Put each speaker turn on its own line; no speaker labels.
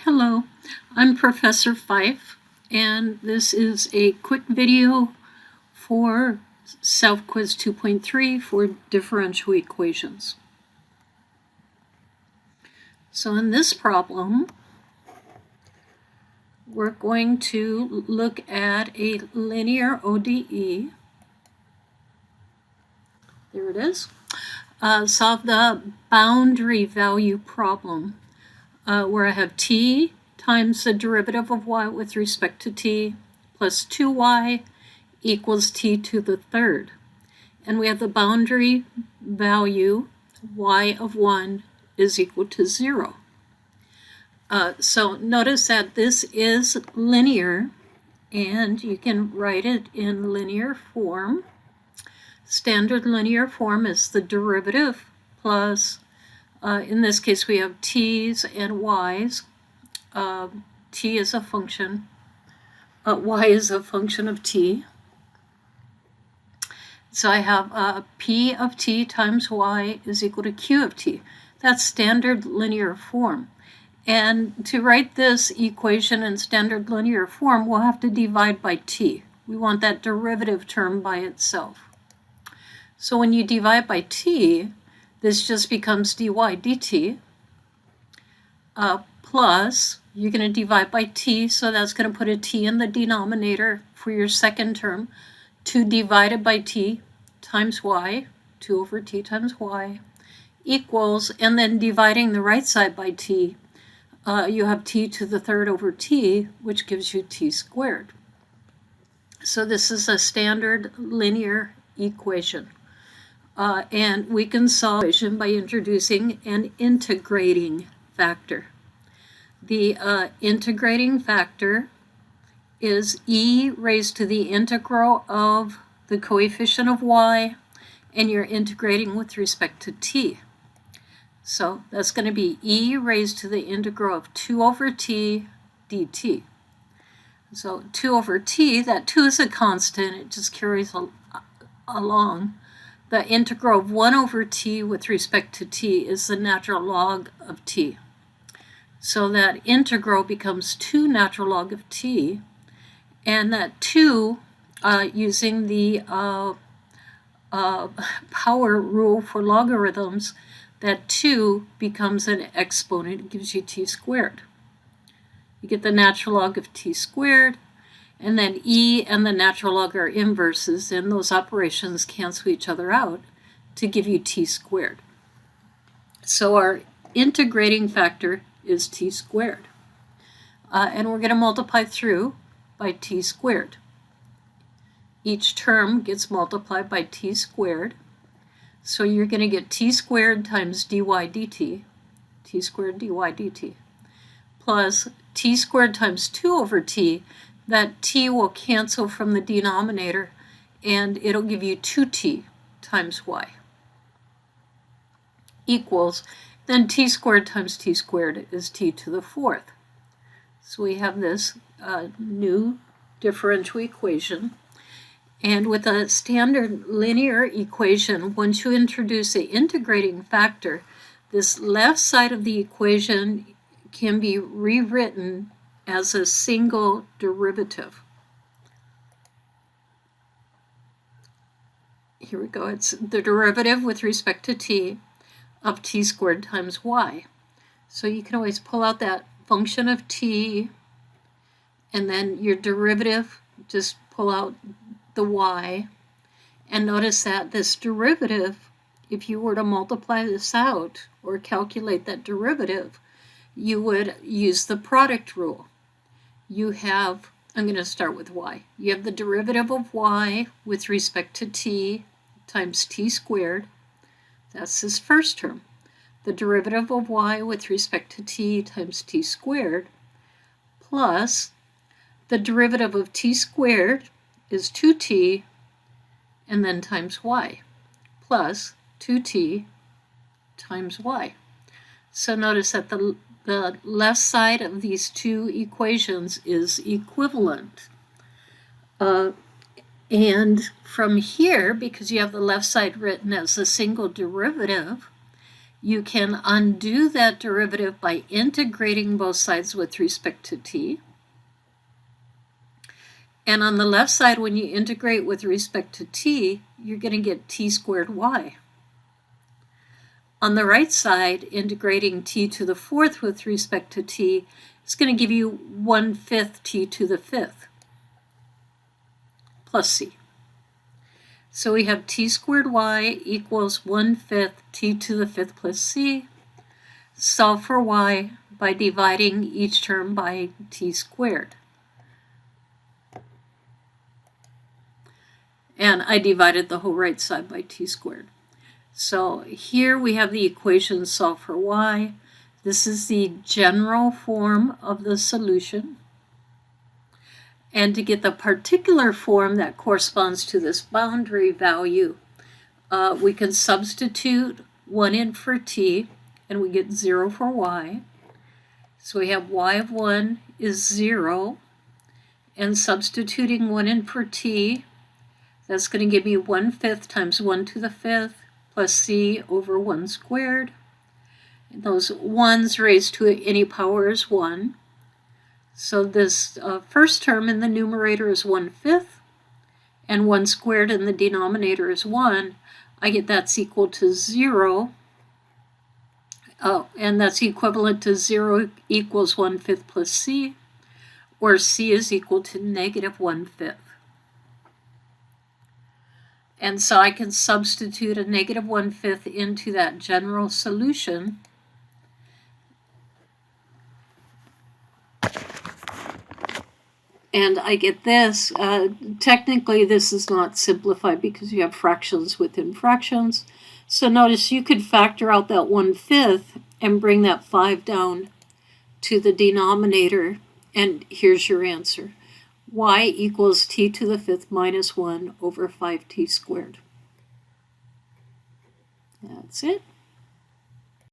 Hello, I'm Professor Fife, and this is a quick video for SelfQuiz 2.3 for differential equations. So in this problem, we're going to look at a linear ODE. There it is. Solve the boundary value problem. Where I have t times the derivative of y with respect to t plus 2y equals t to the third. And we have the boundary value y of 1 is equal to 0. So notice that this is linear, and you can write it in linear form. Standard linear form is the derivative plus in this case, we have t's and y's. T is a function. Y is a function of t. So I have p of t times y is equal to q of t. That's standard linear form. And to write this equation in standard linear form, we'll have to divide by t. We want that derivative term by itself. So when you divide by t, this just becomes dy dt plus, you're going to divide by t, so that's going to put a t in the denominator for your second term. 2 divided by t times y, 2 over t times y, equals, and then dividing the right side by t, you have t to the third over t, which gives you t squared. So this is a standard linear equation. And we can solve the equation by introducing an integrating factor. The integrating factor is e raised to the integral of the coefficient of y, and you're integrating with respect to t. So that's going to be e raised to the integral of 2 over t dt. So 2 over t, that 2 is a constant, it just carries along. The integral of 1 over t with respect to t is the natural log of t. So that integral becomes 2 natural log of t, and that 2, using the power rule for logarithms, that 2 becomes an exponent. It gives you t squared. You get the natural log of t squared, and then e and the natural log are inverses, and those operations cancel each other out to give you t squared. So our integrating factor is t squared. And we're going to multiply through by t squared. Each term gets multiplied by t squared. So you're going to get t squared times dy dt, t squared dy dt, plus t squared times 2 over t. That t will cancel from the denominator, and it'll give you 2t times y equals, then t squared times t squared is t to the fourth. So we have this new differential equation. And with a standard linear equation, once you introduce the integrating factor, this left side of the equation can be rewritten as a single derivative. Here we go. It's the derivative with respect to t of t squared times y. So you can always pull out that function of t, and then your derivative, just pull out the y. And notice that this derivative, if you were to multiply this out or calculate that derivative, you would use the product rule. You have, I'm going to start with y. You have the derivative of y with respect to t times t squared. That's this first term. The derivative of y with respect to t times t squared plus the derivative of t squared is 2t and then times y plus 2t times y. So notice that the left side of these two equations is equivalent. And from here, because you have the left side written as a single derivative, You can undo that derivative by integrating both sides with respect to t. And on the left side, when you integrate with respect to t, you're going to get t squared y. On the right side, integrating t to the fourth with respect to t is going to give you 1/5 t to the fifth plus c. So we have t squared y equals 1/5 t to the fifth plus c. Solve for y by dividing each term by t squared. And I divided the whole right side by t squared. So here we have the equation solved for y. This is the general form of the solution. And to get the particular form that corresponds to this boundary value, we can substitute 1 in for t, and we get 0 for y. So we have y of 1 is 0, and substituting 1 in for t, that's going to give me 1/5 times 1 to the fifth plus c over 1 squared. And those 1's raised to any power is 1. So this first term in the numerator is 1/5, and 1 squared in the denominator is 1. I get that's equal to 0. And that's equivalent to 0 equals 1/5 plus c, or c is equal to negative 1/5. And so I can substitute a negative 1/5 into that general solution. And I get this. Technically, this is not simplified because you have fractions within fractions. So notice you could factor out that 1/5 and bring that 5 down to the denominator. And here's your answer. Y equals t to the fifth minus 1 over 5t squared. That's it.